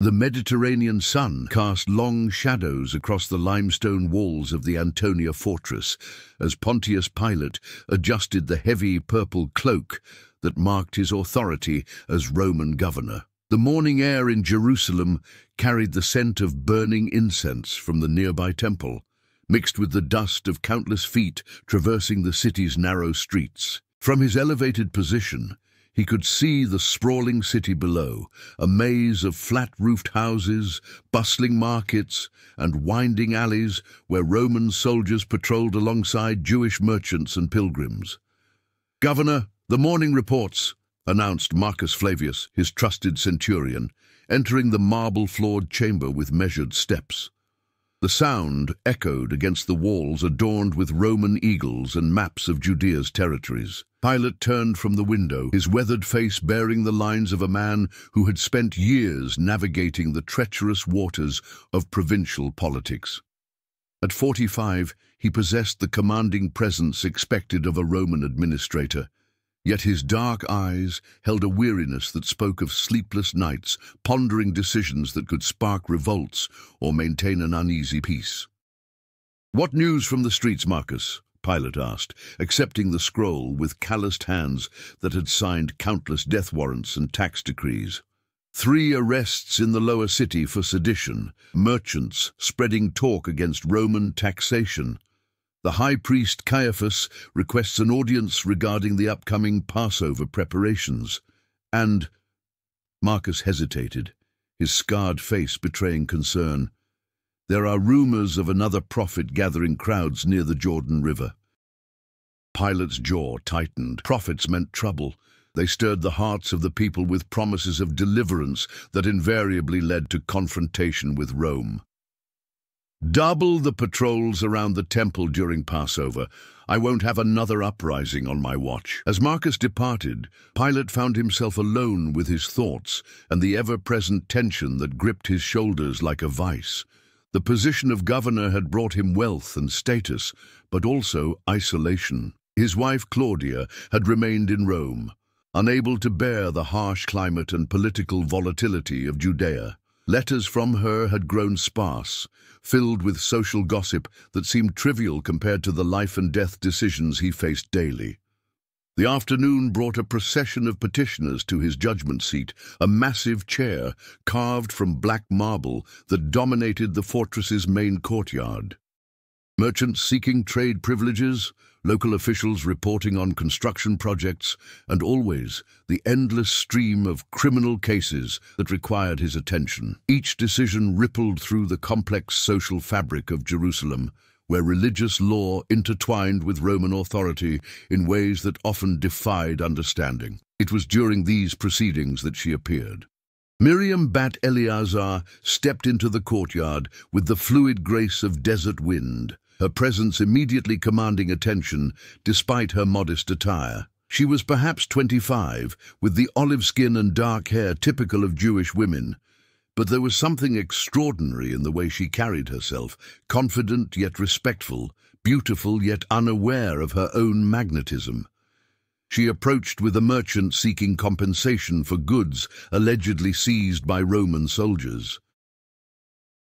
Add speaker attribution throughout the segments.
Speaker 1: The Mediterranean sun cast long shadows across the limestone walls of the Antonia fortress as Pontius Pilate adjusted the heavy purple cloak that marked his authority as Roman governor. The morning air in Jerusalem carried the scent of burning incense from the nearby temple, mixed with the dust of countless feet traversing the city's narrow streets. From his elevated position, he could see the sprawling city below, a maze of flat-roofed houses, bustling markets, and winding alleys where Roman soldiers patrolled alongside Jewish merchants and pilgrims. "Governor, the morning reports," announced Marcus Flavius, his trusted centurion, entering the marble-floored chamber with measured steps. The sound echoed against the walls adorned with Roman eagles and maps of Judea's territories. Pilate turned from the window, his weathered face bearing the lines of a man who had spent years navigating the treacherous waters of provincial politics. At 45, he possessed the commanding presence expected of a Roman administrator, yet his dark eyes held a weariness that spoke of sleepless nights, pondering decisions that could spark revolts or maintain an uneasy peace. "What news from the streets, Marcus?" Pilate asked, accepting the scroll with calloused hands that had signed countless death warrants and tax decrees. 3 arrests in the lower city for sedition, merchants spreading talk against Roman taxation. The high priest Caiaphas requests an audience regarding the upcoming Passover preparations. And Marcus hesitated, his scarred face betraying concern. "There are rumors of another prophet gathering crowds near the Jordan River." Pilate's jaw tightened. Prophets meant trouble. They stirred the hearts of the people with promises of deliverance that invariably led to confrontation with Rome. "Double the patrols around the temple during Passover. I won't have another uprising on my watch." As Marcus departed, Pilate found himself alone with his thoughts and the ever-present tension that gripped his shoulders like a vice. The position of governor had brought him wealth and status, but also isolation. His wife Claudia had remained in Rome, unable to bear the harsh climate and political volatility of Judea. Letters from her had grown sparse, filled with social gossip that seemed trivial compared to the life-and-death decisions he faced daily. The afternoon brought a procession of petitioners to his judgment seat, a massive chair carved from black marble that dominated the fortress's main courtyard. Merchants seeking trade privileges, local officials reporting on construction projects, and always the endless stream of criminal cases that required his attention. Each decision rippled through the complex social fabric of Jerusalem, where religious law intertwined with Roman authority in ways that often defied understanding. It was during these proceedings that she appeared. Miriam Bat Eleazar stepped into the courtyard with the fluid grace of desert wind, her presence immediately commanding attention despite her modest attire. She was perhaps 25, with the olive skin and dark hair typical of Jewish women, but there was something extraordinary in the way she carried herself, confident yet respectful, beautiful yet unaware of her own magnetism. She approached with a merchant seeking compensation for goods allegedly seized by Roman soldiers.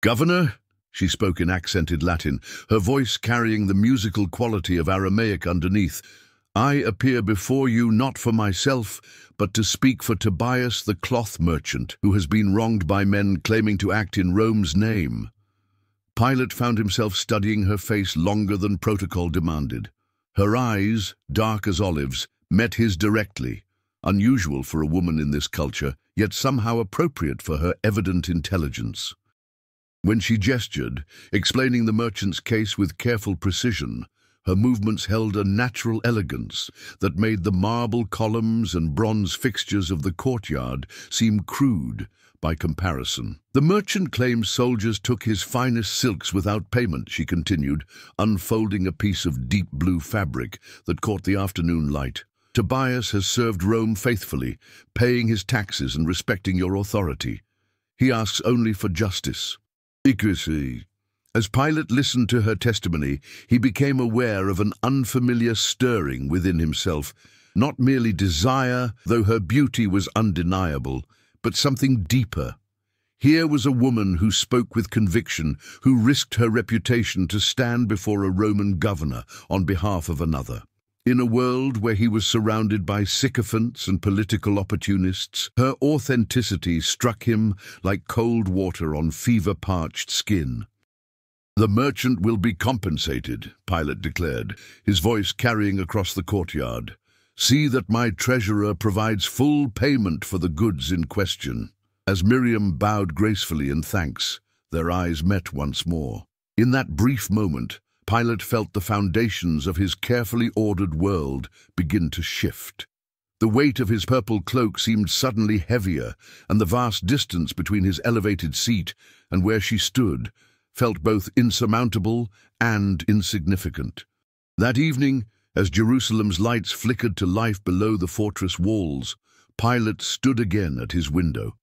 Speaker 1: "Governor," she spoke in accented Latin, her voice carrying the musical quality of Aramaic underneath, "I appear before you not for myself, but to speak for Tobias the cloth merchant, who has been wronged by men claiming to act in Rome's name." Pilate found himself studying her face longer than protocol demanded. Her eyes, dark as olives, met his directly, unusual for a woman in this culture, yet somehow appropriate for her evident intelligence. When she gestured, explaining the merchant's case with careful precision, her movements held a natural elegance that made the marble columns and bronze fixtures of the courtyard seem crude by comparison. "The merchant claims soldiers took his finest silks without payment," she continued, unfolding a piece of deep blue fabric that caught the afternoon light. "Tobias has served Rome faithfully, paying his taxes and respecting your authority. He asks only for justice." Equity. As Pilate listened to her testimony, he became aware of an unfamiliar stirring within himself, not merely desire, though her beauty was undeniable, but something deeper. Here was a woman who spoke with conviction, who risked her reputation to stand before a Roman governor on behalf of another. In a world where he was surrounded by sycophants and political opportunists, her authenticity struck him like cold water on fever-parched skin. "The merchant will be compensated," Pilate declared, his voice carrying across the courtyard. "See that my treasurer provides full payment for the goods in question." As Miriam bowed gracefully in thanks, their eyes met once more. In that brief moment, Pilate felt the foundations of his carefully ordered world begin to shift. The weight of his purple cloak seemed suddenly heavier, and the vast distance between his elevated seat and where she stood felt both insurmountable and insignificant. That evening, as Jerusalem's lights flickered to life below the fortress walls, Pilate stood again at his window.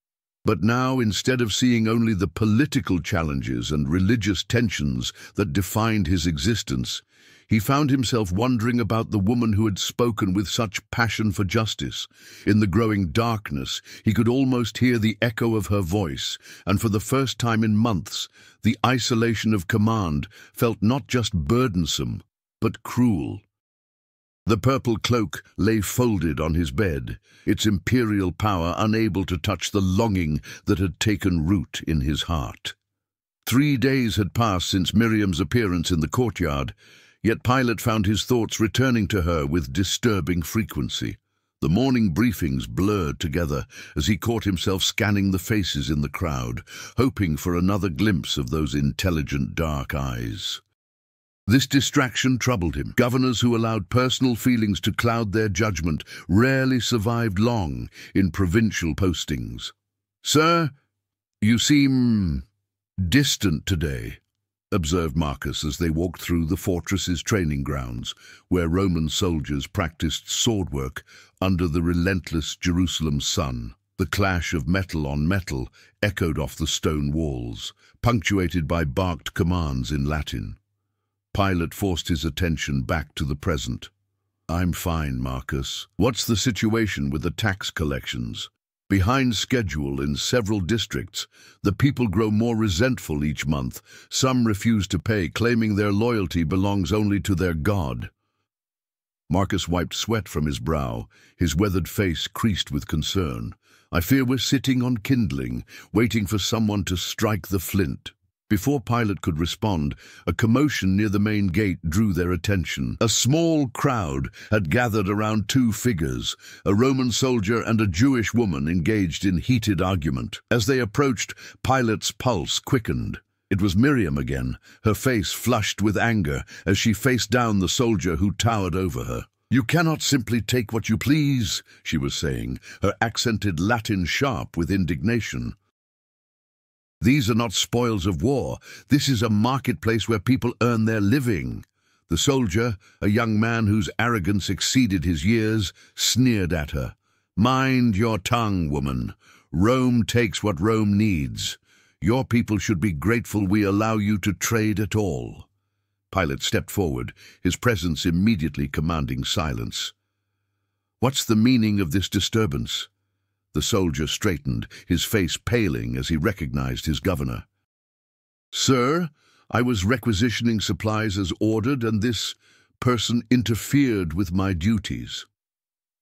Speaker 1: But now, instead of seeing only the political challenges and religious tensions that defined his existence, he found himself wondering about the woman who had spoken with such passion for justice. In the growing darkness, he could almost hear the echo of her voice, and for the first time in months, the isolation of command felt not just burdensome, but cruel. The purple cloak lay folded on his bed, its imperial power unable to touch the longing that had taken root in his heart. 3 days had passed since Miriam's appearance in the courtyard, yet Pilate found his thoughts returning to her with disturbing frequency. The morning briefings blurred together as he caught himself scanning the faces in the crowd, hoping for another glimpse of those intelligent dark eyes. This distraction troubled him. Governors who allowed personal feelings to cloud their judgment rarely survived long in provincial postings. "Sir, you seem distant today," observed Marcus as they walked through the fortress's training grounds, where Roman soldiers practiced swordwork under the relentless Jerusalem sun. The clash of metal on metal echoed off the stone walls, punctuated by barked commands in Latin. Pilate forced his attention back to the present. "I'm fine, Marcus. What's the situation with the tax collections? Behind schedule in several districts, the people grow more resentful each month. Some refuse to pay, claiming their loyalty belongs only to their God." Marcus wiped sweat from his brow, his weathered face creased with concern. "I fear we're sitting on kindling, waiting for someone to strike the flint." Before Pilate could respond, a commotion near the main gate drew their attention. A small crowd had gathered around 2 figures, a Roman soldier and a Jewish woman engaged in heated argument. As they approached, Pilate's pulse quickened. It was Miriam again, her face flushed with anger as she faced down the soldier who towered over her. "You cannot simply take what you please," she was saying, her accented Latin sharp with indignation. "These are not spoils of war. This is a marketplace where people earn their living." The soldier, a young man whose arrogance exceeded his years, sneered at her. "Mind your tongue, woman. Rome takes what Rome needs. Your people should be grateful we allow you to trade at all." Pilate stepped forward, his presence immediately commanding silence. "What's the meaning of this disturbance?" The soldier straightened, his face paling as he recognized his governor. "Sir, I was requisitioning supplies as ordered, and this person interfered with my duties."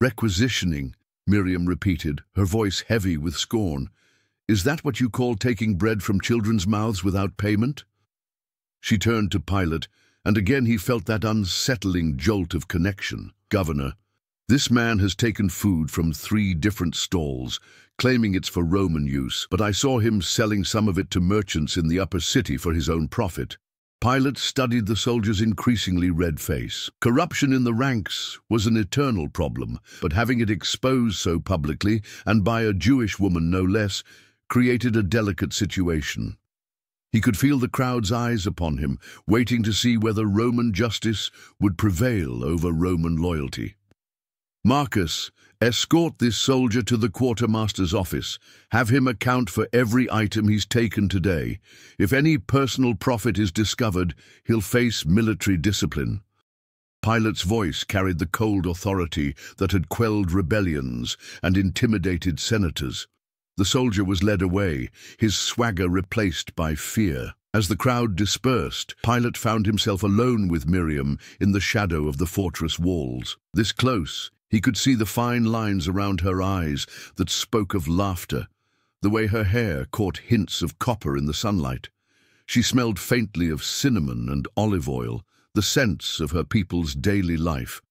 Speaker 1: "Requisitioning," Miriam repeated, her voice heavy with scorn. "Is that what you call taking bread from children's mouths without payment?" She turned to Pilate, and again he felt that unsettling jolt of connection. "Governor, this man has taken food from 3 different stalls, claiming it's for Roman use, but I saw him selling some of it to merchants in the upper city for his own profit." Pilate studied the soldier's increasingly red face. Corruption in the ranks was an eternal problem, but having it exposed so publicly, and by a Jewish woman no less, created a delicate situation. He could feel the crowd's eyes upon him, waiting to see whether Roman justice would prevail over Roman loyalty. "Marcus, escort this soldier to the quartermaster's office. Have him account for every item he's taken today. If any personal profit is discovered, he'll face military discipline." Pilate's voice carried the cold authority that had quelled rebellions and intimidated senators. The soldier was led away, his swagger replaced by fear. As the crowd dispersed, Pilate found himself alone with Miriam in the shadow of the fortress walls. This close, he could see the fine lines around her eyes that spoke of laughter, the way her hair caught hints of copper in the sunlight. She smelled faintly of cinnamon and olive oil, the scents of her people's daily life.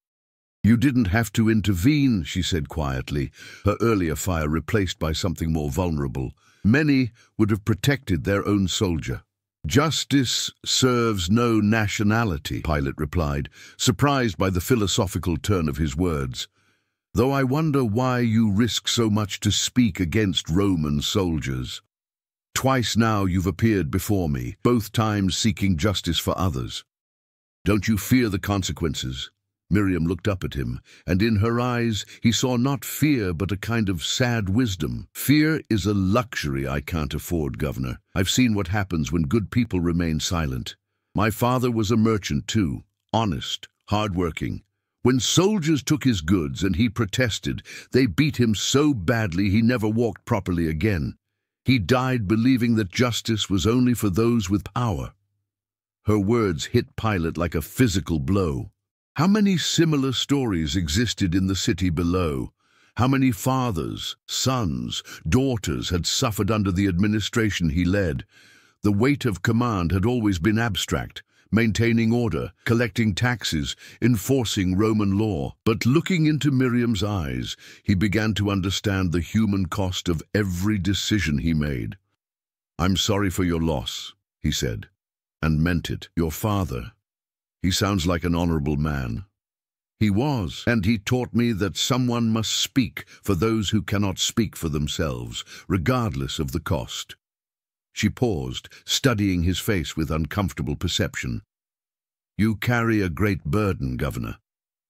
Speaker 1: "You didn't have to intervene," she said quietly, her earlier fire replaced by something more vulnerable. "Many would have protected their own soldier." "Justice serves no nationality," Pilate replied, surprised by the philosophical turn of his words. "Though I wonder why you risk so much to speak against Roman soldiers. Twice now you've appeared before me, both times seeking justice for others. Don't you fear the consequences?" Miriam looked up at him, and in her eyes he saw not fear but a kind of sad wisdom. "Fear is a luxury I can't afford, Governor. I've seen what happens when good people remain silent. My father was a merchant too, honest, hard-working. When soldiers took his goods and he protested, they beat him so badly he never walked properly again. He died believing that justice was only for those with power." Her words hit Pilate like a physical blow. How many similar stories existed in the city below? How many fathers, sons, daughters had suffered under the administration he led? The weight of command had always been abstract, maintaining order, collecting taxes, enforcing Roman law. But looking into Miriam's eyes, he began to understand the human cost of every decision he made. "I'm sorry for your loss," he said, and meant it. "Your father. He sounds like an honorable man." "He was, and he taught me that someone must speak for those who cannot speak for themselves, regardless of the cost." She paused, studying his face with uncomfortable perception. "You carry a great burden, Governor.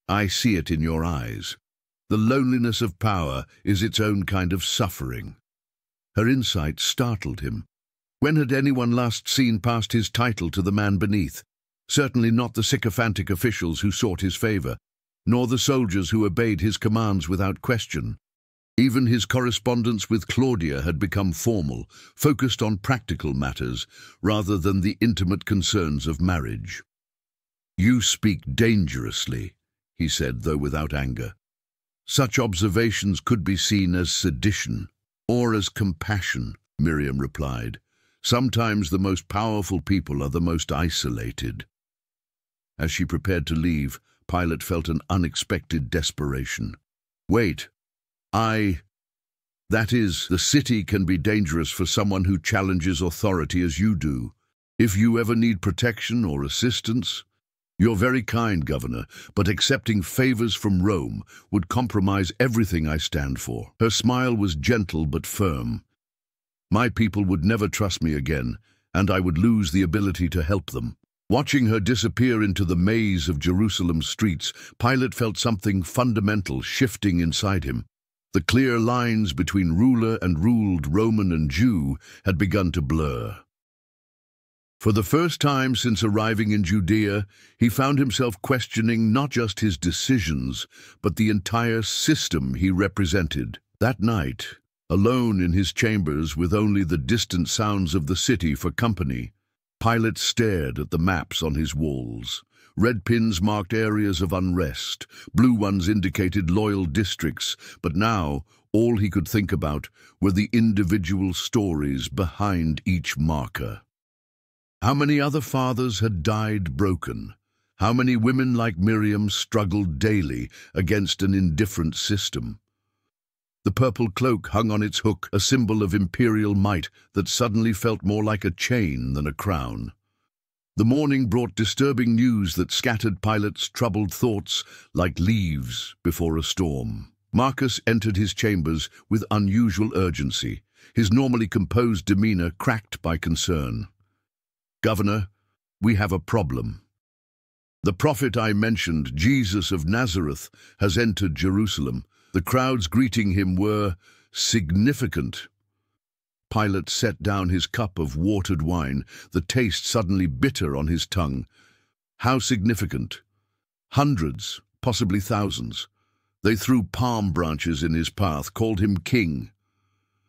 Speaker 1: I see it in your eyes. The loneliness of power is its own kind of suffering." Her insight startled him. When had anyone last seen past his title to the man beneath? Certainly not the sycophantic officials who sought his favor, nor the soldiers who obeyed his commands without question. Even his correspondence with Claudia had become formal, focused on practical matters rather than the intimate concerns of marriage. "You speak dangerously," he said, though without anger. "Such observations could be seen as sedition or as compassion," Miriam replied. "Sometimes the most powerful people are the most isolated." As she prepared to leave, Pilate felt an unexpected desperation. "Wait. That is, the city can be dangerous for someone who challenges authority as you do. If you ever need protection or assistance, you're very kind, Governor, but accepting favors from Rome would compromise everything I stand for." Her smile was gentle but firm. "My people would never trust me again, and I would lose the ability to help them." Watching her disappear into the maze of Jerusalem's streets, Pilate felt something fundamental shifting inside him. The clear lines between ruler and ruled, Roman and Jew, had begun to blur. For the first time since arriving in Judea, he found himself questioning not just his decisions, but the entire system he represented. That night, alone in his chambers with only the distant sounds of the city for company, Pilate stared at the maps on his walls. Red pins marked areas of unrest, blue ones indicated loyal districts, but now all he could think about were the individual stories behind each marker. How many other fathers had died broken? How many women like Miriam struggled daily against an indifferent system? The purple cloak hung on its hook, a symbol of imperial might that suddenly felt more like a chain than a crown. The morning brought disturbing news that scattered Pilate's troubled thoughts like leaves before a storm. Marcus entered his chambers with unusual urgency, his normally composed demeanor cracked by concern. "Governor, we have a problem. The prophet I mentioned, Jesus of Nazareth, has entered Jerusalem. The crowds greeting him were significant." Pilate set down his cup of watered wine, the taste suddenly bitter on his tongue. How significant? Hundreds, possibly thousands. They threw palm branches in his path, called him king.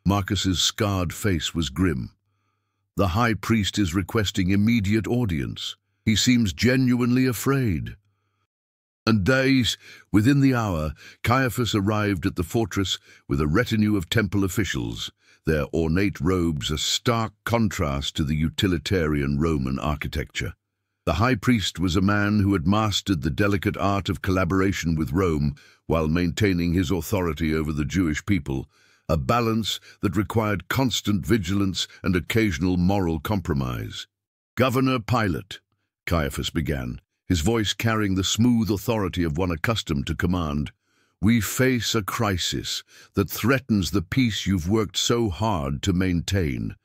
Speaker 1: Marcus's scarred face was grim. The high priest is requesting immediate audience. He seems genuinely afraid. And days, within the hour, Caiaphas arrived at the fortress with a retinue of temple officials, their ornate robes a stark contrast to the utilitarian Roman architecture. The high priest was a man who had mastered the delicate art of collaboration with Rome while maintaining his authority over the Jewish people, a balance that required constant vigilance and occasional moral compromise. "Governor Pilate," Caiaphas began, his voice carrying the smooth authority of one accustomed to command, "we face a crisis that threatens the peace you've worked so hard to maintain.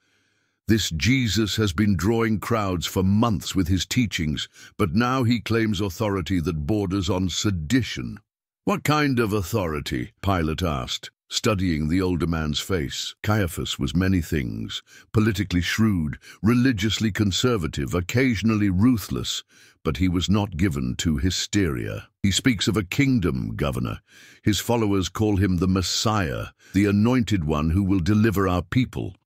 Speaker 1: This Jesus has been drawing crowds for months with his teachings, but now he claims authority that borders on sedition." "What kind of authority?" Pilate asked, studying the older man's face. Caiaphas was many things: politically shrewd, religiously conservative, occasionally ruthless, but he was not given to hysteria. "He speaks of a kingdom, Governor. His followers call him the Messiah, the anointed one who will deliver our people.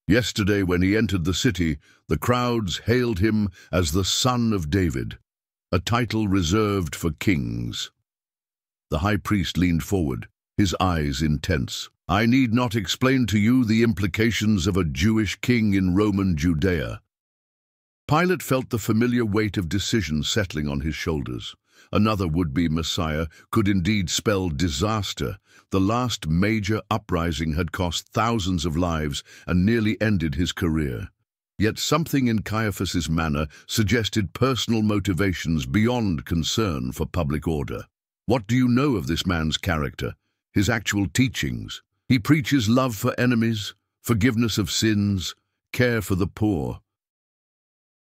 Speaker 1: Yesterday, when he entered the city, the crowds hailed him as the Son of David, a title reserved for kings." The high priest leaned forward, his eyes intense. "I need not explain to you the implications of a Jewish king in Roman Judea." Pilate felt the familiar weight of decision settling on his shoulders. Another would-be Messiah could indeed spell disaster. The last major uprising had cost thousands of lives and nearly ended his career. Yet something in Caiaphas's manner suggested personal motivations beyond concern for public order. "What do you know of this man's character, his actual teachings?" "He preaches love for enemies, forgiveness of sins, care for the poor."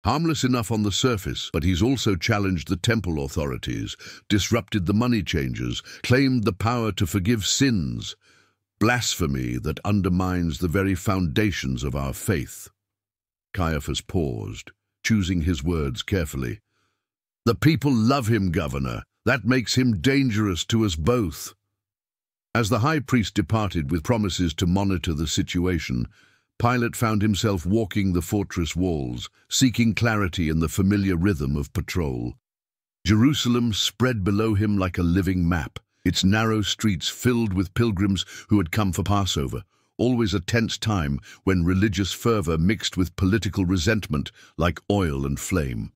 Speaker 1: Harmless enough on the surface, but he's also challenged the temple authorities, disrupted the money changers, claimed the power to forgive sins. Blasphemy that undermines the very foundations of our faith. Caiaphas paused, choosing his words carefully. "The people love him, Governor. That makes him dangerous to us both." As the high priest departed with promises to monitor the situation, Pilate found himself walking the fortress walls, seeking clarity in the familiar rhythm of patrol. Jerusalem spread below him like a living map, its narrow streets filled with pilgrims who had come for Passover, always a tense time when religious fervor mixed with political resentment like oil and flame.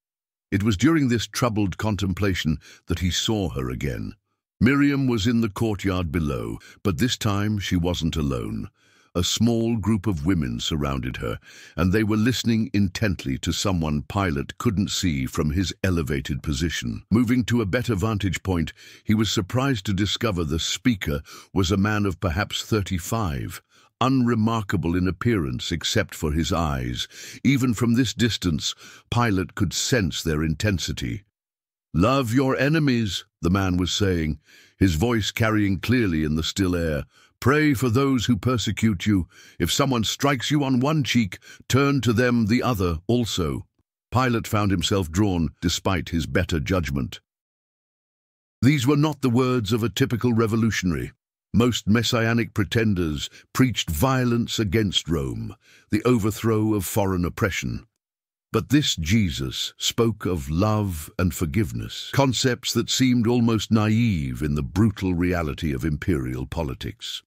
Speaker 1: It was during this troubled contemplation that he saw her again. Miriam was in the courtyard below, but this time she wasn't alone. A small group of women surrounded her, and they were listening intently to someone Pilate couldn't see from his elevated position. Moving to a better vantage point, he was surprised to discover the speaker was a man of perhaps 35, unremarkable in appearance except for his eyes. Even from this distance, Pilate could sense their intensity. "Love your enemies," the man was saying, his voice carrying clearly in the still air. "Pray for those who persecute you. If someone strikes you on one cheek, turn to them the other also." Pilate found himself drawn despite his better judgment. These were not the words of a typical revolutionary. Most messianic pretenders preached violence against Rome, the overthrow of foreign oppression. But this Jesus spoke of love and forgiveness, concepts that seemed almost naive in the brutal reality of imperial politics.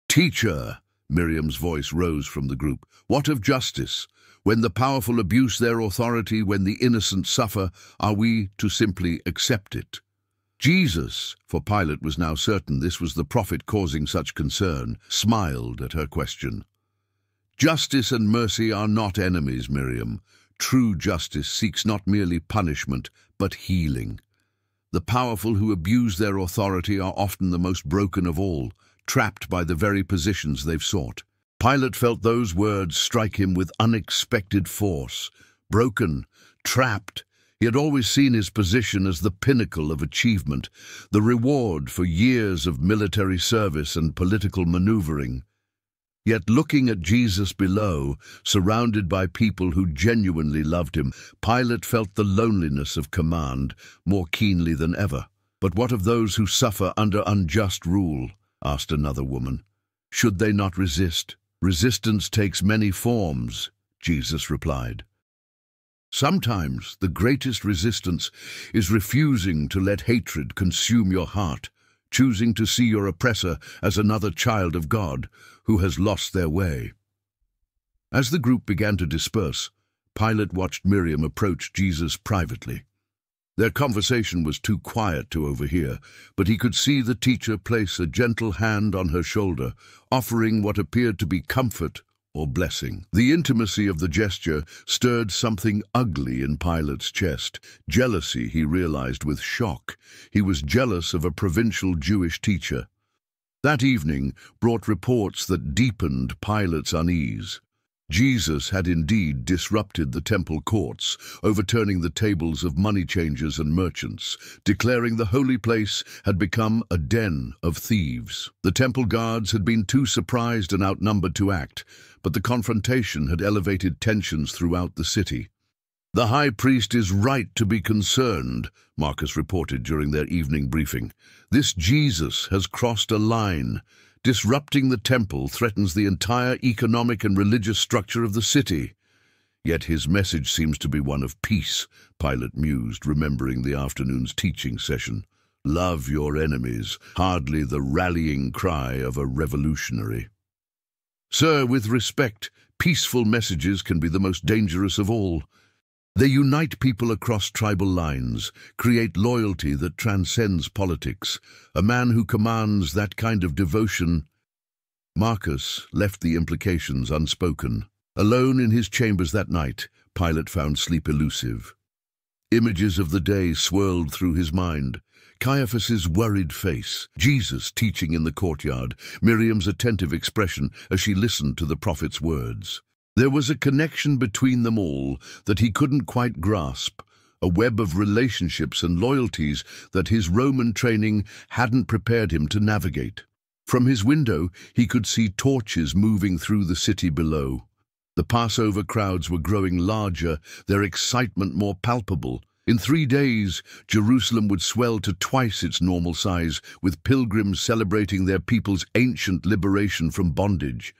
Speaker 1: "Teacher," Miriam's voice rose from the group, "what of justice? When the powerful abuse their authority, when the innocent suffer, are we to simply accept it?" Jesus, for Pilate was now certain this was the prophet causing such concern, smiled at her question. "Justice and mercy are not enemies, Miriam. True justice seeks not merely punishment, but healing. The powerful who abuse their authority are often the most broken of all, trapped by the very positions they've sought." Pilate felt those words strike him with unexpected force. Broken, trapped. He had always seen his position as the pinnacle of achievement, the reward for years of military service and political maneuvering. Yet looking at Jesus below, surrounded by people who genuinely loved him, Pilate felt the loneliness of command more keenly than ever. "But what of those who suffer under unjust rule?" asked another woman. Should they not resist? Resistance takes many forms, Jesus replied. Sometimes the greatest resistance is refusing to let hatred consume your heart, choosing to see your oppressor as another child of God who has lost their way. As the group began to disperse, Pilate watched Miriam approach Jesus privately. Their conversation was too quiet to overhear, but he could see the teacher place a gentle hand on her shoulder, offering what appeared to be comfort or blessing. The intimacy of the gesture stirred something ugly in Pilate's chest. Jealousy, he realized with shock. He was jealous of a provincial Jewish teacher. That evening brought reports that deepened Pilate's unease. Jesus had indeed disrupted the temple courts, overturning the tables of money changers and merchants, declaring the holy place had become a den of thieves. The temple guards had been too surprised and outnumbered to act, but the confrontation had elevated tensions throughout the city. "The high priest is right to be concerned," Marcus reported during their evening briefing. "This Jesus has crossed a line. Disrupting the temple threatens the entire economic and religious structure of the city." Yet his message seems to be one of peace, Pilate mused, remembering the afternoon's teaching session. Love your enemies, hardly the rallying cry of a revolutionary. "Sir, with respect, peaceful messages can be the most dangerous of all. They unite people across tribal lines, create loyalty that transcends politics. A man who commands that kind of devotion—" Marcus left the implications unspoken. Alone in his chambers that night, Pilate found sleep elusive. Images of the day swirled through his mind. Caiaphas's worried face, Jesus teaching in the courtyard, Miriam's attentive expression as she listened to the prophet's words. There was a connection between them all that he couldn't quite grasp, a web of relationships and loyalties that his Roman training hadn't prepared him to navigate. From his window, he could see torches moving through the city below. The Passover crowds were growing larger, their excitement more palpable. In 3 days, Jerusalem would swell to twice its normal size, with pilgrims celebrating their people's ancient liberation from bondage.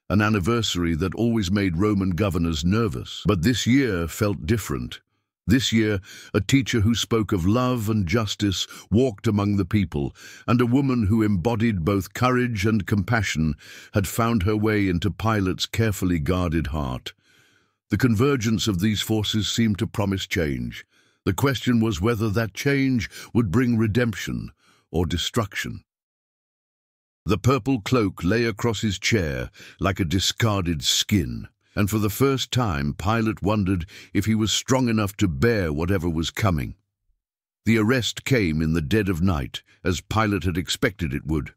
Speaker 1: An anniversary that always made Roman governors nervous. But this year felt different. This year, a teacher who spoke of love and justice walked among the people, and a woman who embodied both courage and compassion had found her way into Pilate's carefully guarded heart. The convergence of these forces seemed to promise change. The question was whether that change would bring redemption or destruction. The purple cloak lay across his chair like a discarded skin, and for the first time Pilate wondered if he was strong enough to bear whatever was coming. The arrest came in the dead of night, as Pilate had expected it would.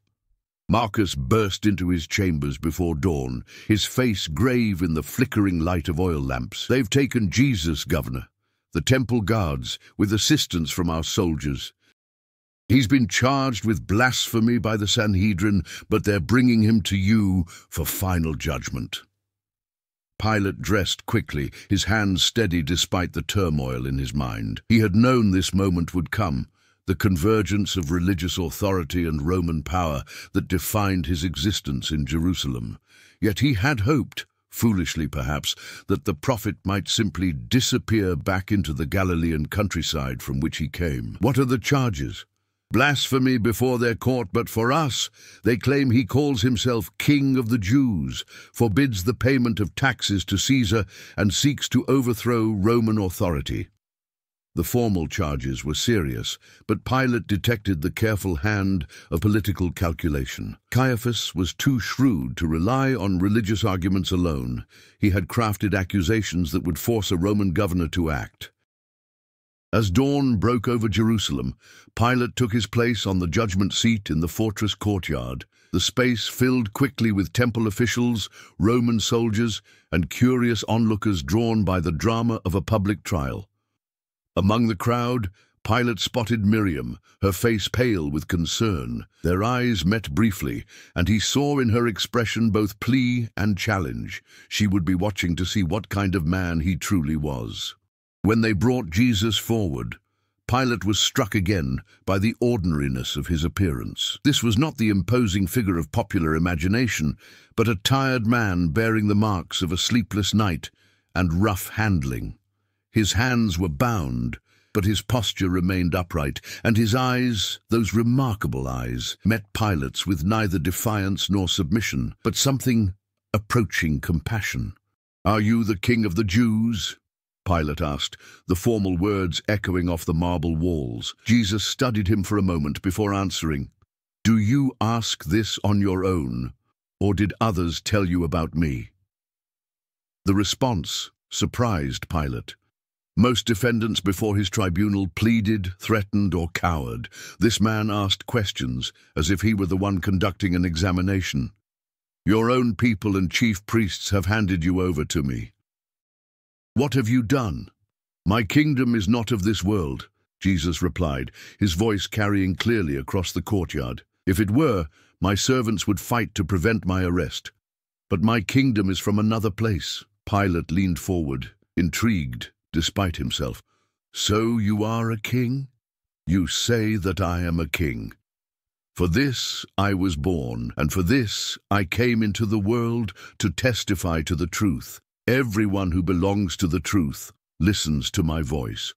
Speaker 1: Marcus burst into his chambers before dawn, his face grave in the flickering light of oil lamps. "They've taken Jesus, Governor. The temple guards, with assistance from our soldiers. He's been charged with blasphemy by the Sanhedrin, but they're bringing him to you for final judgment." Pilate dressed quickly, his hands steady despite the turmoil in his mind. He had known this moment would come, the convergence of religious authority and Roman power that defined his existence in Jerusalem. Yet he had hoped, foolishly perhaps, that the prophet might simply disappear back into the Galilean countryside from which he came. "What are the charges?" "Blasphemy before their court, but for us, they claim he calls himself King of the Jews, forbids the payment of taxes to Caesar, and seeks to overthrow Roman authority." The formal charges were serious, but Pilate detected the careful hand of political calculation. Caiaphas was too shrewd to rely on religious arguments alone. He had crafted accusations that would force a Roman governor to act. As dawn broke over Jerusalem, Pilate took his place on the judgment seat in the fortress courtyard. The space filled quickly with temple officials, Roman soldiers, and curious onlookers drawn by the drama of a public trial. Among the crowd, Pilate spotted Miriam, her face pale with concern. Their eyes met briefly, and he saw in her expression both plea and challenge. She would be watching to see what kind of man he truly was. When they brought Jesus forward, Pilate was struck again by the ordinariness of his appearance. This was not the imposing figure of popular imagination, but a tired man bearing the marks of a sleepless night and rough handling. His hands were bound, but his posture remained upright, and his eyes, those remarkable eyes, met Pilate's with neither defiance nor submission, but something approaching compassion. "Are you the king of the Jews?" Pilate asked, the formal words echoing off the marble walls. Jesus studied him for a moment before answering. "Do you ask this on your own, or did others tell you about me?" The response surprised Pilate. Most defendants before his tribunal pleaded, threatened, or cowered. This man asked questions as if he were the one conducting an examination. "Your own people and chief priests have handed you over to me. What have you done?" "My kingdom is not of this world," Jesus replied, his voice carrying clearly across the courtyard. "If it were, my servants would fight to prevent my arrest. But my kingdom is from another place." Pilate leaned forward, intrigued despite himself. "So you are a king? You say that I am a king. For this I was born, and for this I came into the world, to testify to the truth. Everyone who belongs to the truth listens to my voice."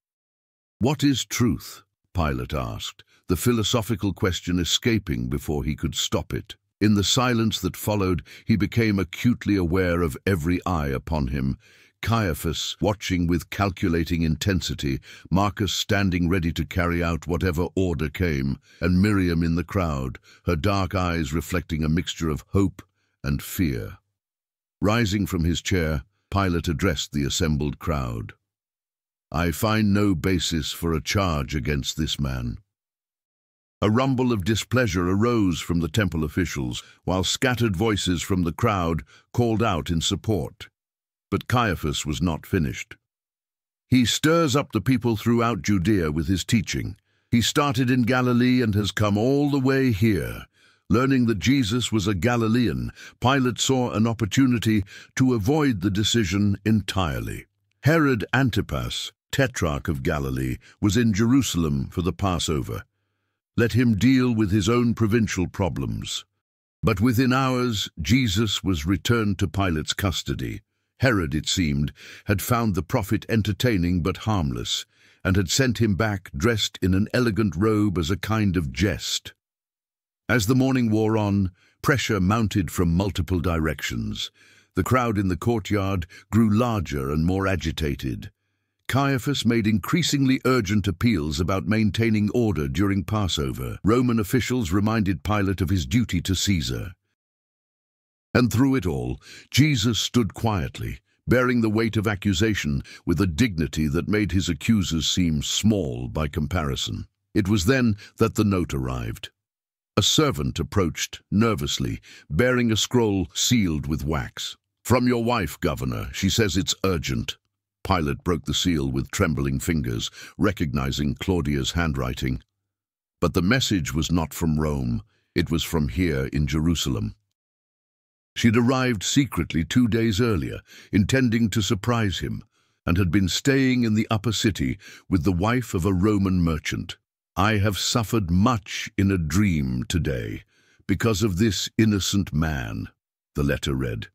Speaker 1: "What is truth?" Pilate asked, the philosophical question escaping before he could stop it. In the silence that followed, he became acutely aware of every eye upon him. Caiaphas watching with calculating intensity, Marcus standing ready to carry out whatever order came, and Miriam in the crowd, her dark eyes reflecting a mixture of hope and fear. Rising from his chair, Pilate addressed the assembled crowd. "I find no basis for a charge against this man." A rumble of displeasure arose from the temple officials, while scattered voices from the crowd called out in support. But Caiaphas was not finished. "He stirs up the people throughout Judea with his teaching. He started in Galilee and has come all the way here." Learning that Jesus was a Galilean, Pilate saw an opportunity to avoid the decision entirely. Herod Antipas, tetrarch of Galilee, was in Jerusalem for the Passover. Let him deal with his own provincial problems. But within hours, Jesus was returned to Pilate's custody. Herod, it seemed, had found the prophet entertaining but harmless, and had sent him back dressed in an elegant robe as a kind of jest. As the morning wore on, pressure mounted from multiple directions. The crowd in the courtyard grew larger and more agitated. Caiaphas made increasingly urgent appeals about maintaining order during Passover. Roman officials reminded Pilate of his duty to Caesar. And through it all, Jesus stood quietly, bearing the weight of accusation with a dignity that made his accusers seem small by comparison. It was then that the note arrived. A servant approached nervously, bearing a scroll sealed with wax. "From your wife, Governor. She says it's urgent." Pilate broke the seal with trembling fingers, recognizing Claudia's handwriting. But the message was not from Rome. It was from here in Jerusalem. She'd arrived secretly 2 days earlier, intending to surprise him, and had been staying in the upper city with the wife of a Roman merchant. "I have suffered much in a dream today, because of this innocent man," the letter read.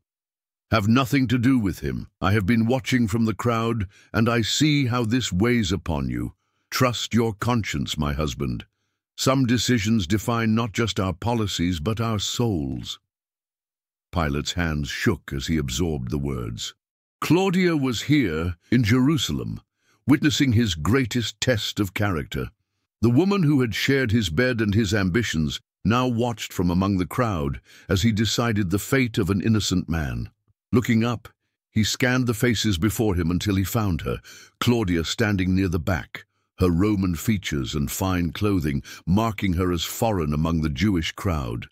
Speaker 1: "Have nothing to do with him. I have been watching from the crowd, and I see how this weighs upon you. Trust your conscience, my husband. Some decisions define not just our policies, but our souls." Pilate's hands shook as he absorbed the words. Claudia was here in Jerusalem, witnessing his greatest test of character. The woman who had shared his bed and his ambitions now watched from among the crowd as he decided the fate of an innocent man. Looking up, he scanned the faces before him until he found her, Claudia standing near the back, her Roman features and fine clothing marking her as foreign among the Jewish crowd.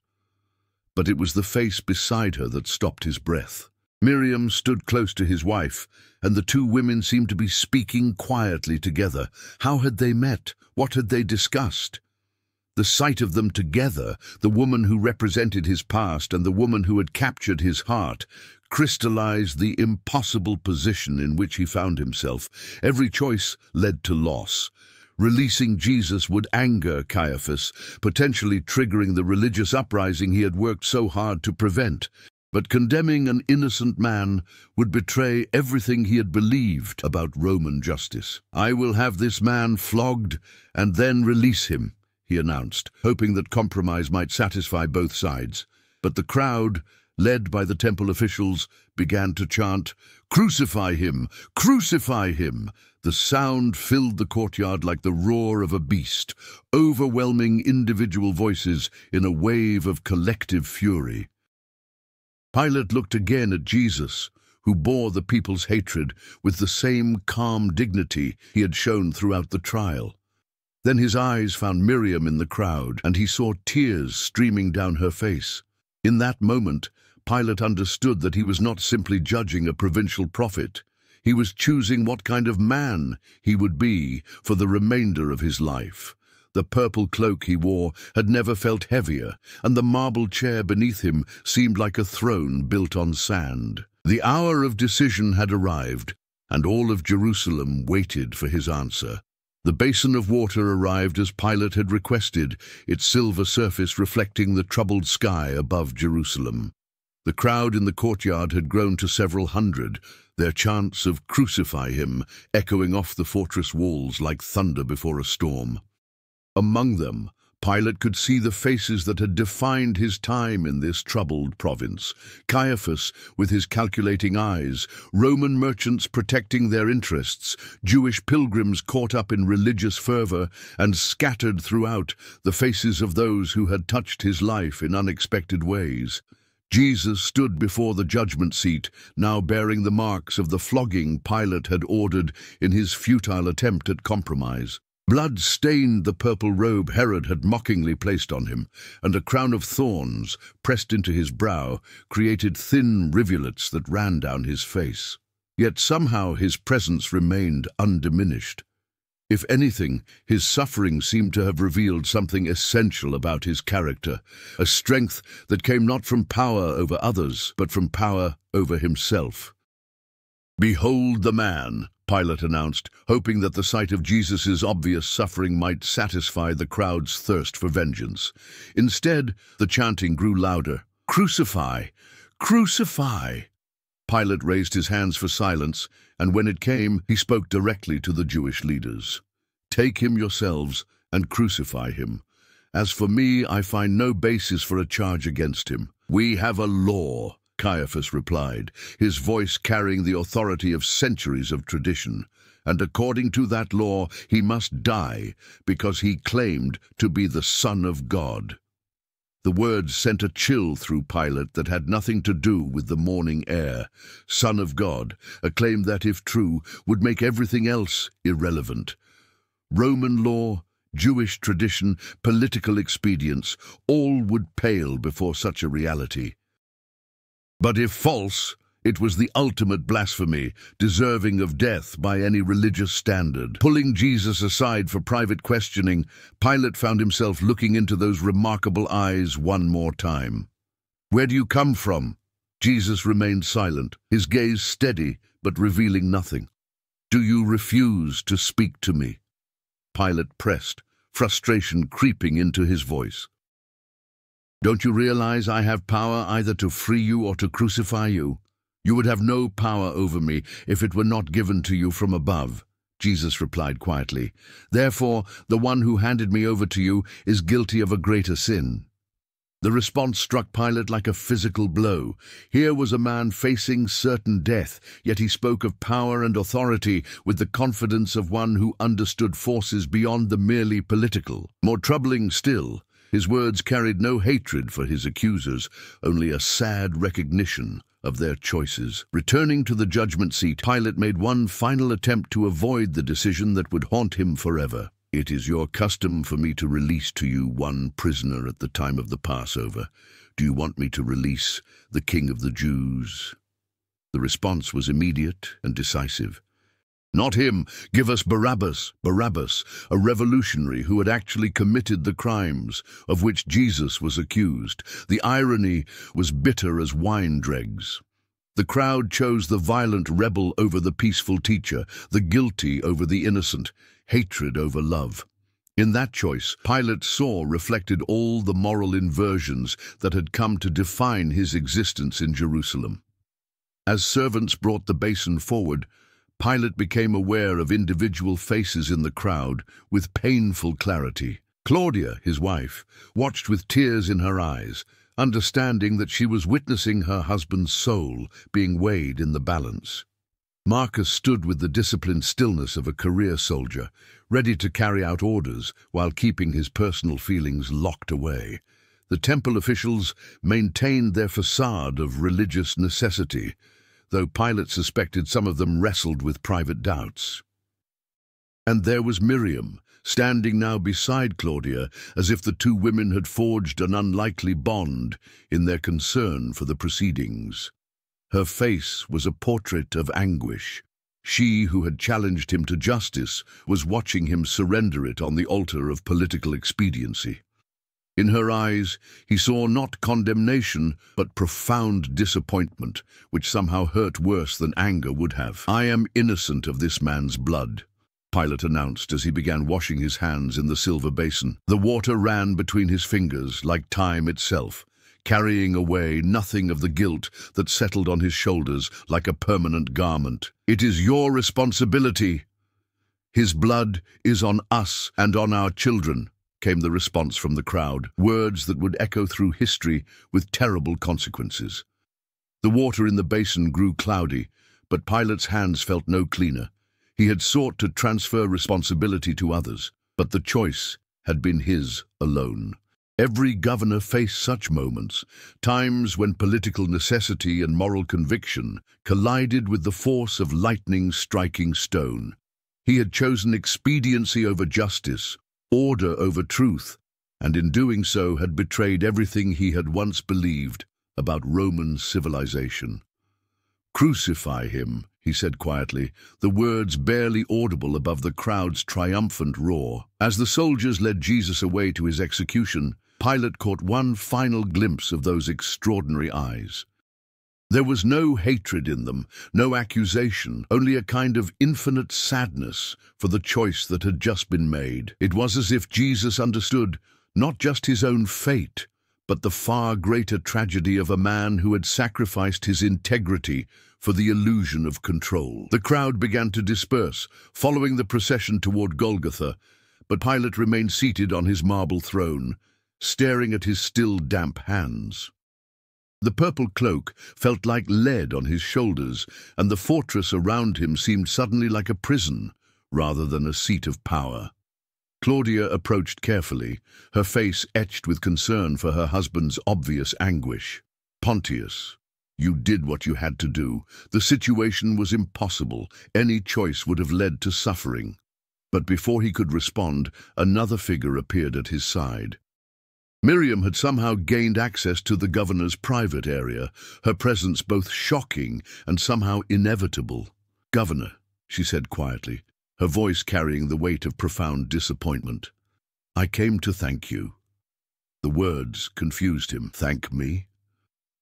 Speaker 1: But it was the face beside her that stopped his breath. Miriam stood close to his wife, and the two women seemed to be speaking quietly together. How had they met? What had they discussed? The sight of them together, the woman who represented his past and the woman who had captured his heart, crystallized the impossible position in which he found himself. Every choice led to loss. Releasing Jesus would anger Caiaphas, potentially triggering the religious uprising he had worked so hard to prevent. But condemning an innocent man would betray everything he had believed about Roman justice. "I will have this man flogged and then release him," he announced, hoping that compromise might satisfy both sides. But the crowd, led by the temple officials, began to chant, "Crucify him! Crucify him!" The sound filled the courtyard like the roar of a beast, overwhelming individual voices in a wave of collective fury. Pilate looked again at Jesus, who bore the people's hatred with the same calm dignity he had shown throughout the trial. Then his eyes found Miriam in the crowd, and he saw tears streaming down her face. In that moment, Pilate understood that he was not simply judging a provincial prophet. He was choosing what kind of man he would be for the remainder of his life. The purple cloak he wore had never felt heavier, and the marble chair beneath him seemed like a throne built on sand. The hour of decision had arrived, and all of Jerusalem waited for his answer. The basin of water arrived as Pilate had requested, its silver surface reflecting the troubled sky above Jerusalem. The crowd in the courtyard had grown to several hundred, their chants of "Crucify him" echoing off the fortress walls like thunder before a storm. Among them, Pilate could see the faces that had defined his time in this troubled province. Caiaphas, with his calculating eyes, Roman merchants protecting their interests, Jewish pilgrims caught up in religious fervor, and scattered throughout the faces of those who had touched his life in unexpected ways. Jesus stood before the judgment seat, now bearing the marks of the flogging Pilate had ordered in his futile attempt at compromise. Blood stained the purple robe Herod had mockingly placed on him, and a crown of thorns, pressed into his brow, created thin rivulets that ran down his face. Yet somehow his presence remained undiminished. If anything, his suffering seemed to have revealed something essential about his character, a strength that came not from power over others, but from power over himself. "Behold the man," Pilate announced, hoping that the sight of Jesus' obvious suffering might satisfy the crowd's thirst for vengeance. Instead, the chanting grew louder. "Crucify! Crucify!" Pilate raised his hands for silence, and when it came, he spoke directly to the Jewish leaders. "Take him yourselves and crucify him. As for me, I find no basis for a charge against him. We have a law," Caiaphas replied, his voice carrying the authority of centuries of tradition. "And according to that law, he must die because he claimed to be the Son of God." The words sent a chill through Pilate that had nothing to do with the morning air. Son of God, a claim that, if true, would make everything else irrelevant. Roman law, Jewish tradition, political expedience, all would pale before such a reality. But if false, it was the ultimate blasphemy, deserving of death by any religious standard. Pulling Jesus aside for private questioning, Pilate found himself looking into those remarkable eyes one more time. "Where do you come from?" Jesus remained silent, his gaze steady but revealing nothing. "Do you refuse to speak to me?" Pilate pressed, frustration creeping into his voice. "Don't you realize I have power either to free you or to crucify you? You would have no power over me if it were not given to you from above," Jesus replied quietly. "Therefore, the one who handed me over to you is guilty of a greater sin." The response struck Pilate like a physical blow. Here was a man facing certain death, yet he spoke of power and authority with the confidence of one who understood forces beyond the merely political. More troubling still, his words carried no hatred for his accusers, only a sad recognition of their choices. Returning to the judgment seat, Pilate made one final attempt to avoid the decision that would haunt him forever. "It is your custom for me to release to you one prisoner at the time of the Passover. Do you want me to release the King of the Jews?" The response was immediate and decisive. "Not him. Give us Barabbas, Barabbas, a revolutionary who had actually committed the crimes of which Jesus was accused." The irony was bitter as wine dregs. The crowd chose the violent rebel over the peaceful teacher, the guilty over the innocent, hatred over love. In that choice, Pilate saw reflected all the moral inversions that had come to define his existence in Jerusalem. As servants brought the basin forward, Pilate became aware of individual faces in the crowd with painful clarity. Claudia, his wife, watched with tears in her eyes, understanding that she was witnessing her husband's soul being weighed in the balance. Marcus stood with the disciplined stillness of a career soldier, ready to carry out orders while keeping his personal feelings locked away. The temple officials maintained their facade of religious necessity, though Pilate suspected some of them wrestled with private doubts. And there was Miriam, standing now beside Claudia, as if the two women had forged an unlikely bond in their concern for the proceedings. Her face was a portrait of anguish. She who had challenged him to justice was watching him surrender it on the altar of political expediency. In her eyes, he saw not condemnation, but profound disappointment, which somehow hurt worse than anger would have. "I am innocent of this man's blood," Pilate announced as he began washing his hands in the silver basin. The water ran between his fingers like time itself, carrying away nothing of the guilt that settled on his shoulders like a permanent garment. "It is your responsibility. His blood is on us and on our children," came the response from the crowd, words that would echo through history with terrible consequences. The water in the basin grew cloudy, but Pilate's hands felt no cleaner. He had sought to transfer responsibility to others, but the choice had been his alone. Every governor faced such moments, times when political necessity and moral conviction collided with the force of lightning striking stone. He had chosen expediency over justice, order over truth, and in doing so had betrayed everything he had once believed about Roman civilization. "Crucify him," he said quietly, the words barely audible above the crowd's triumphant roar. As the soldiers led Jesus away to his execution, Pilate caught one final glimpse of those extraordinary eyes. There was no hatred in them, no accusation, only a kind of infinite sadness for the choice that had just been made. It was as if Jesus understood not just his own fate, but the far greater tragedy of a man who had sacrificed his integrity for the illusion of control. The crowd began to disperse, following the procession toward Golgotha, but Pilate remained seated on his marble throne, staring at his still damp hands. The purple cloak felt like lead on his shoulders, and the fortress around him seemed suddenly like a prison rather than a seat of power. Claudia approached carefully, her face etched with concern for her husband's obvious anguish. "Pontius, you did what you had to do. The situation was impossible. Any choice would have led to suffering." But before he could respond, another figure appeared at his side. Miriam had somehow gained access to the governor's private area, her presence both shocking and somehow inevitable. "Governor," she said quietly, her voice carrying the weight of profound disappointment, "I came to thank you." The words confused him. "Thank me?"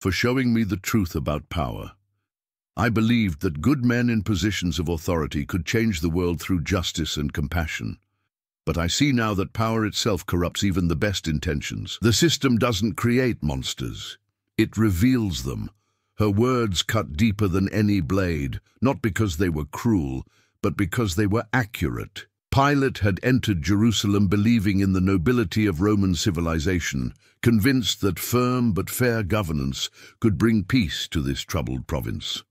Speaker 1: "For showing me the truth about power. I believed that good men in positions of authority could change the world through justice and compassion. But I see now that power itself corrupts even the best intentions. The system doesn't create monsters. It reveals them." Her words cut deeper than any blade, not because they were cruel, but because they were accurate. Pilate had entered Jerusalem believing in the nobility of Roman civilization, convinced that firm but fair governance could bring peace to this troubled province.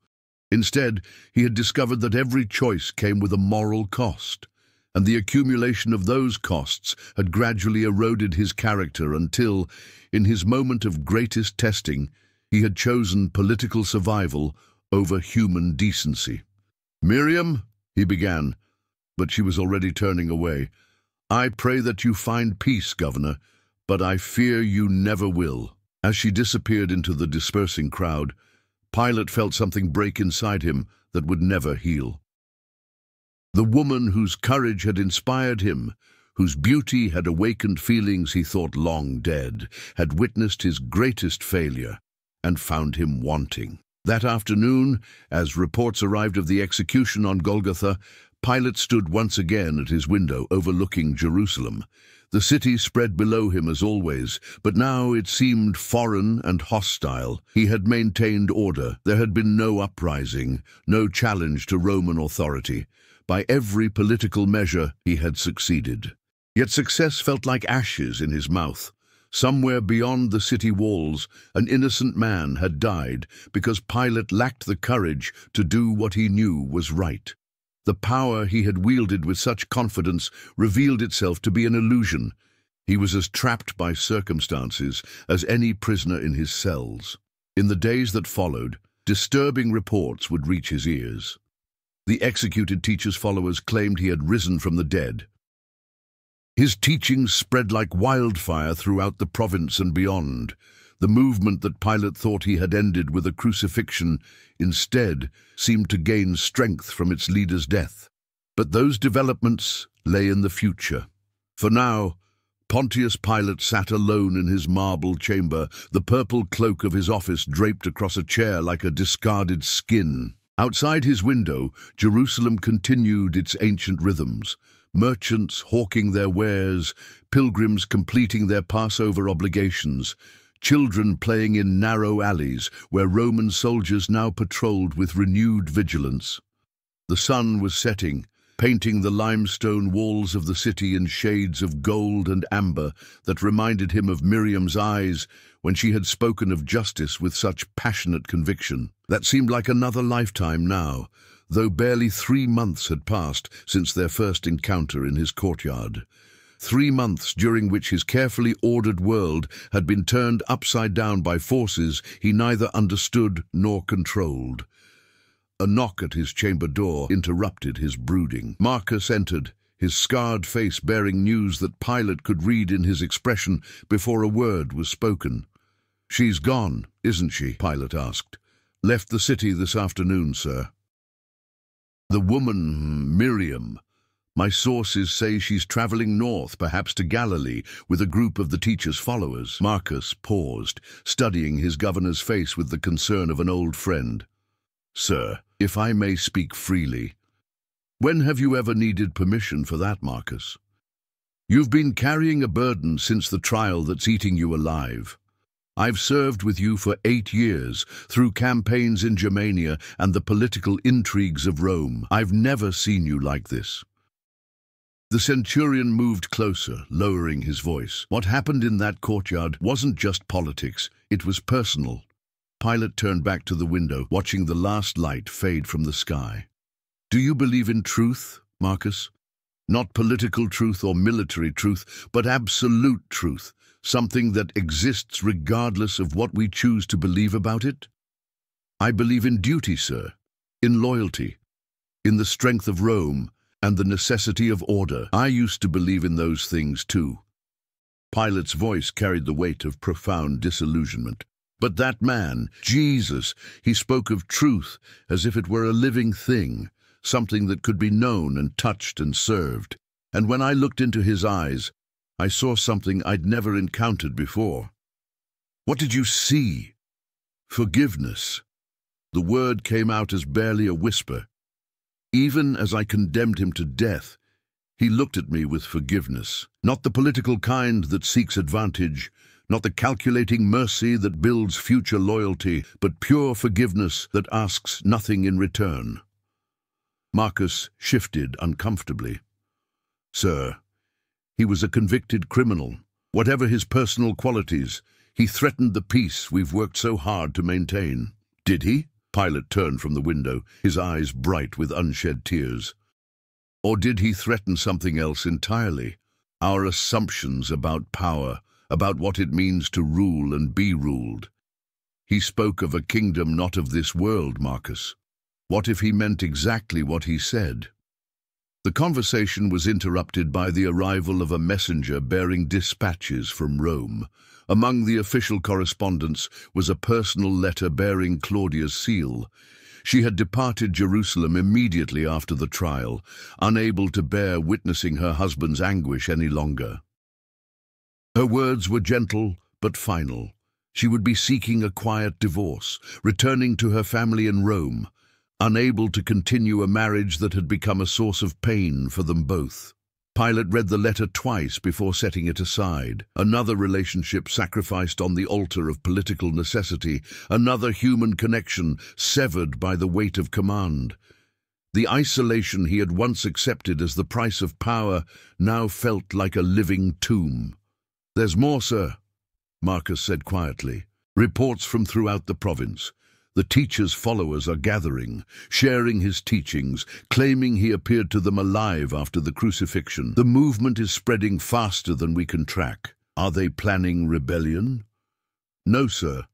Speaker 1: Instead, he had discovered that every choice came with a moral cost, and the accumulation of those costs had gradually eroded his character until, in his moment of greatest testing, he had chosen political survival over human decency. "Miriam," he began, but she was already turning away. "I pray that you find peace, Governor, but I fear you never will." As she disappeared into the dispersing crowd, Pilate felt something break inside him that would never heal. The woman whose courage had inspired him, whose beauty had awakened feelings he thought long dead, had witnessed his greatest failure and found him wanting. That afternoon, as reports arrived of the execution on Golgotha, Pilate stood once again at his window overlooking Jerusalem. The city spread below him as always, but now it seemed foreign and hostile. He had maintained order. There had been no uprising, no challenge to Roman authority. By every political measure, he had succeeded. Yet success felt like ashes in his mouth. Somewhere beyond the city walls, an innocent man had died because Pilate lacked the courage to do what he knew was right. The power he had wielded with such confidence revealed itself to be an illusion. He was as trapped by circumstances as any prisoner in his cells. In the days that followed, disturbing reports would reach his ears. The executed teacher's followers claimed he had risen from the dead. His teachings spread like wildfire throughout the province and beyond. The movement that Pilate thought he had ended with a crucifixion instead seemed to gain strength from its leader's death. But those developments lay in the future. For now, Pontius Pilate sat alone in his marble chamber, the purple cloak of his office draped across a chair like a discarded skin. Outside his window, Jerusalem continued its ancient rhythms. Merchants hawking their wares, pilgrims completing their Passover obligations, children playing in narrow alleys where Roman soldiers now patrolled with renewed vigilance. The sun was setting, painting the limestone walls of the city in shades of gold and amber that reminded him of Miriam's eyes when she had spoken of justice with such passionate conviction. That seemed like another lifetime now, though barely 3 months had passed since their first encounter in his courtyard. 3 months during which his carefully ordered world had been turned upside down by forces he neither understood nor controlled. A knock at his chamber door interrupted his brooding. Marcus entered, his scarred face bearing news that Pilate could read in his expression before a word was spoken. "She's gone, isn't she?" Pilate asked. "Left the city this afternoon, sir." "The woman, Miriam. My sources say she's traveling north, perhaps to Galilee, with a group of the teacher's followers." Marcus paused, studying his governor's face with the concern of an old friend. "Sir, if I may speak freely, when have you ever needed permission for that, Marcus? You've been carrying a burden since the trial that's eating you alive. I've served with you for 8 years, through campaigns in Germania and the political intrigues of Rome. I've never seen you like this." The centurion moved closer, lowering his voice. What happened in that courtyard wasn't just politics, it was personal. Pilate turned back to the window, watching the last light fade from the sky. "Do you believe in truth, Marcus? Not political truth or military truth, but absolute truth, something that exists regardless of what we choose to believe about it?" "I believe in duty, sir, in loyalty, in the strength of Rome, and the necessity of order. I used to believe in those things too." Pilate's voice carried the weight of profound disillusionment. "But that man, Jesus, he spoke of truth as if it were a living thing, something that could be known and touched and served. And when I looked into his eyes, I saw something I'd never encountered before." "What did you see?" "Forgiveness." The word came out as barely a whisper. "Even as I condemned him to death, he looked at me with forgiveness. Not the political kind that seeks advantage, not the calculating mercy that builds future loyalty, but pure forgiveness that asks nothing in return." Marcus shifted uncomfortably. "Sir, he was a convicted criminal. Whatever his personal qualities, he threatened the peace we've worked so hard to maintain." "Did he?" Pilate turned from the window, his eyes bright with unshed tears. "Or did he threaten something else entirely? Our assumptions about power, about what it means to rule and be ruled. He spoke of a kingdom not of this world, Marcus. What if he meant exactly what he said?" The conversation was interrupted by the arrival of a messenger bearing dispatches from Rome. Among the official correspondence was a personal letter bearing Claudia's seal. She had departed Jerusalem immediately after the trial, unable to bear witnessing her husband's anguish any longer. Her words were gentle but final. She would be seeking a quiet divorce, returning to her family in Rome, unable to continue a marriage that had become a source of pain for them both. Pilate read the letter twice before setting it aside. Another relationship sacrificed on the altar of political necessity, another human connection severed by the weight of command. The isolation he had once accepted as the price of power now felt like a living tomb. "There's more, sir," Marcus said quietly. "Reports from throughout the province. The teacher's followers are gathering, sharing his teachings, claiming he appeared to them alive after the crucifixion. The movement is spreading faster than we can track. Are they planning rebellion?" "No, sir.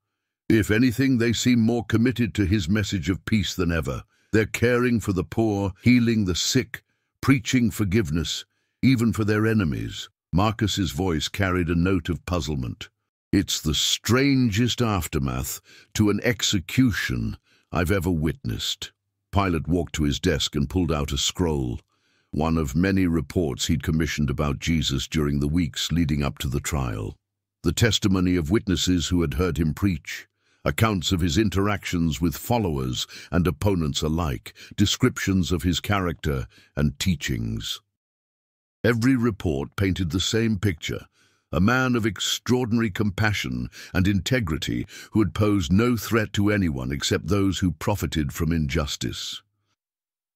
Speaker 1: If anything, they seem more committed to his message of peace than ever. They're caring for the poor, healing the sick, preaching forgiveness, even for their enemies." Marcus's voice carried a note of puzzlement. "It's the strangest aftermath to an execution I've ever witnessed." Pilate walked to his desk and pulled out a scroll, one of many reports he'd commissioned about Jesus during the weeks leading up to the trial. The testimony of witnesses who had heard him preach, accounts of his interactions with followers and opponents alike, descriptions of his character and teachings. Every report painted the same picture: a man of extraordinary compassion and integrity who had posed no threat to anyone except those who profited from injustice.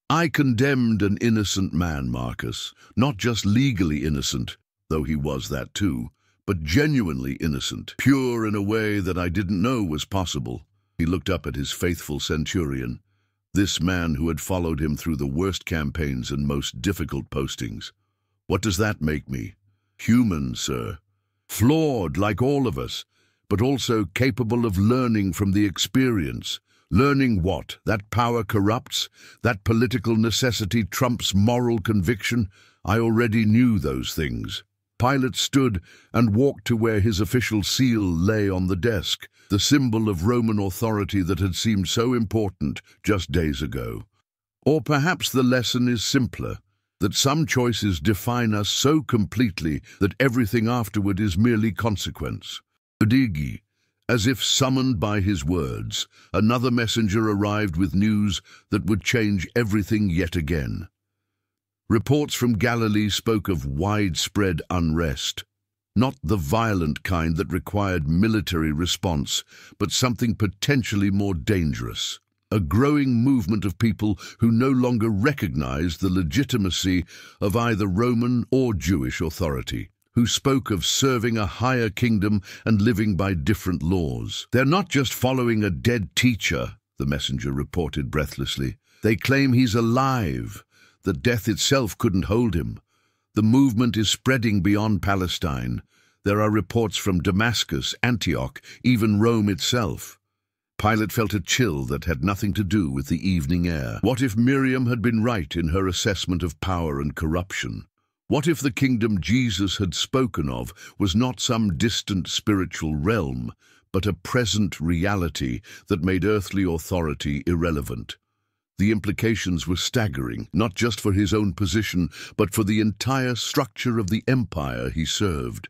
Speaker 1: "I condemned an innocent man, Marcus, not just legally innocent, though he was that too, but genuinely innocent, pure in a way that I didn't know was possible." He looked up at his faithful centurion, this man who had followed him through the worst campaigns and most difficult postings. "What does that make me?" "Human, sir. Flawed like all of us, but also capable of learning from the experience. Learning what? That power corrupts? That political necessity trumps moral conviction? I already knew those things." Pilate stood and walked to where his official seal lay on the desk, the symbol of Roman authority that had seemed so important just days ago. Or perhaps the lesson is simpler, that some choices define us so completely that everything afterward is merely consequence. Intrigue. As if summoned by his words, another messenger arrived with news that would change everything yet again. Reports from Galilee spoke of widespread unrest, not the violent kind that required military response, but something potentially more dangerous. A growing movement of people who no longer recognized the legitimacy of either Roman or Jewish authority, who spoke of serving a higher kingdom and living by different laws. "They're not just following a dead teacher," the messenger reported breathlessly. "They claim he's alive, that death itself couldn't hold him. The movement is spreading beyond Palestine. There are reports from Damascus, Antioch, even Rome itself." Pilate felt a chill that had nothing to do with the evening air. What if Miriam had been right in her assessment of power and corruption? What if the kingdom Jesus had spoken of was not some distant spiritual realm, but a present reality that made earthly authority irrelevant? The implications were staggering, not just for his own position, but for the entire structure of the empire he served.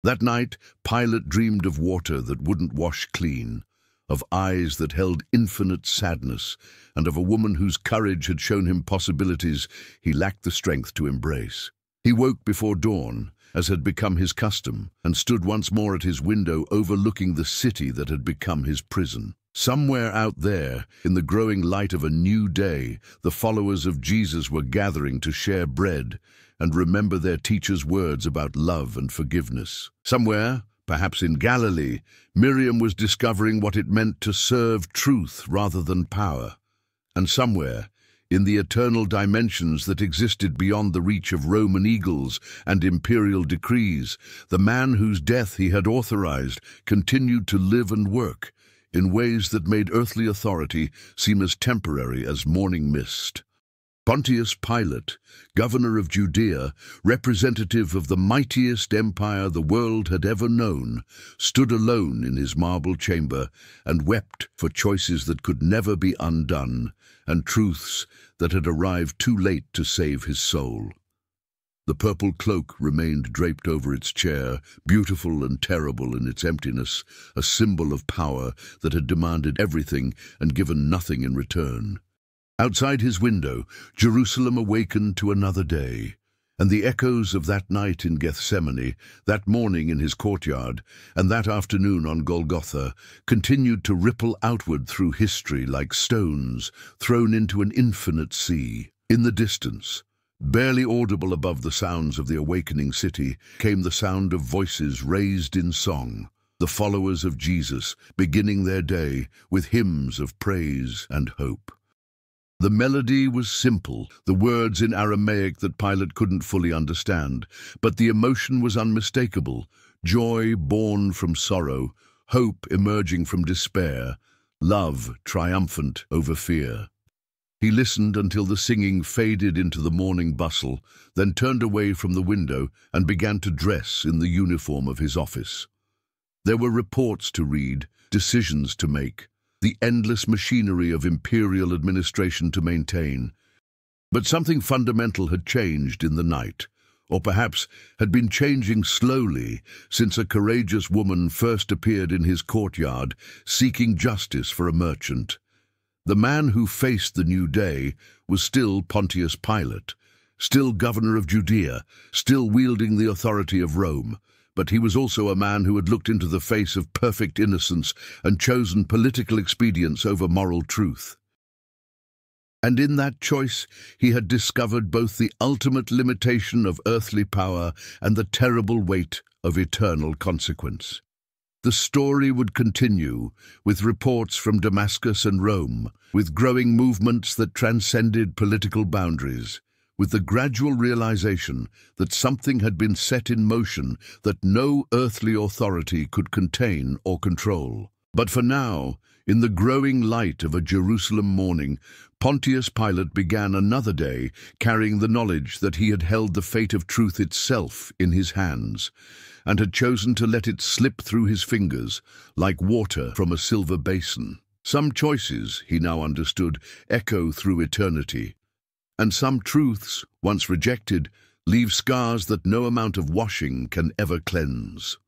Speaker 1: That night, Pilate dreamed of water that wouldn't wash clean, of eyes that held infinite sadness, and of a woman whose courage had shown him possibilities he lacked the strength to embrace. He woke before dawn, as had become his custom, and stood once more at his window overlooking the city that had become his prison. Somewhere out there, in the growing light of a new day, the followers of Jesus were gathering to share bread and remember their teacher's words about love and forgiveness. Somewhere, perhaps in Galilee, Miriam was discovering what it meant to serve truth rather than power. And somewhere, in the eternal dimensions that existed beyond the reach of Roman eagles and imperial decrees, the man whose death he had authorized continued to live and work in ways that made earthly authority seem as temporary as morning mist. Pontius Pilate, governor of Judea, representative of the mightiest empire the world had ever known, stood alone in his marble chamber and wept for choices that could never be undone and truths that had arrived too late to save his soul. The purple cloak remained draped over its chair, beautiful and terrible in its emptiness, a symbol of power that had demanded everything and given nothing in return. Outside his window, Jerusalem awakened to another day, and the echoes of that night in Gethsemane, that morning in his courtyard, and that afternoon on Golgotha continued to ripple outward through history like stones thrown into an infinite sea. In the distance, barely audible above the sounds of the awakening city, came the sound of voices raised in song, the followers of Jesus beginning their day with hymns of praise and hope. The melody was simple, the words in Aramaic that Pilate couldn't fully understand, but the emotion was unmistakable: joy born from sorrow, hope emerging from despair, love triumphant over fear. He listened until the singing faded into the morning bustle, then turned away from the window and began to dress in the uniform of his office. There were reports to read, decisions to make, the endless machinery of imperial administration to maintain. But something fundamental had changed in the night, or perhaps had been changing slowly since a courageous woman first appeared in his courtyard, seeking justice for a merchant. The man who faced the new day was still Pontius Pilate, still governor of Judea, still wielding the authority of Rome. But he was also a man who had looked into the face of perfect innocence and chosen political expedience over moral truth. And in that choice, he had discovered both the ultimate limitation of earthly power and the terrible weight of eternal consequence. The story would continue, with reports from Damascus and Rome, with growing movements that transcended political boundaries, with the gradual realization that something had been set in motion that no earthly authority could contain or control. But for now, in the growing light of a Jerusalem morning, Pontius Pilate began another day carrying the knowledge that he had held the fate of truth itself in his hands, and had chosen to let it slip through his fingers like water from a silver basin. Some choices, he now understood, echo through eternity, and some truths, once rejected, leave scars that no amount of washing can ever cleanse.